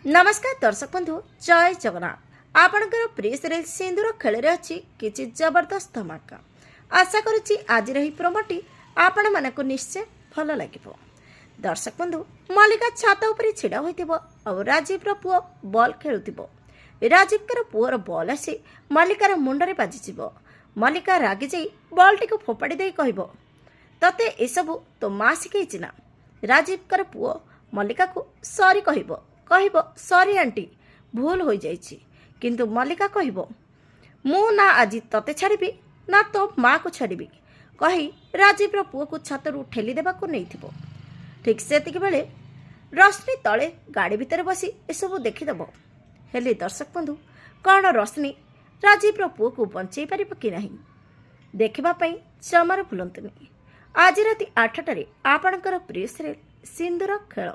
नमस्कार दर्शक बंधु जय जगन्नाथ आपणकर प्रिय सीरियल सिंदूर खेल अच्छी किसी जबरदस्त धमाका आशा करुच्ची आज प्रोमोटी आपण मानक निश्चय भल लगे। दर्शक बंधु मल्लिका छात उपर छिड़ा हो राजीव पुओ बॉल खेलुव। राजीव पुओर बॉल आसी मल्लिकार मुंडरे बाजी। मल्लिका रागी जाई बॉल टी फोपाड़ी दे कह तते एसबू तो माँ शिखई ना। राजीव पुओ मल्लिका को सॉरी कहब सॉरी आंटी भूल हो जाइछि। किंतु मल्लिका कहब मु ना आज तते छाड़बी ना तो माँ को छाड़बी कही राजीव पुओ को छातरू ठेली देवा को नहीं थिबो। ठीक सेतिक बेले रश्मि तले गाड़ी भितर बसी एसबू देखीदेव। हेले दर्शक बंधु कौन रश्मि राजीव पुओ को बंचई पार कि नहीं देखा जमार भूलतुनि। आज राति 8टारे आपणकर प्रिय सीरियल सिंदूर खेल।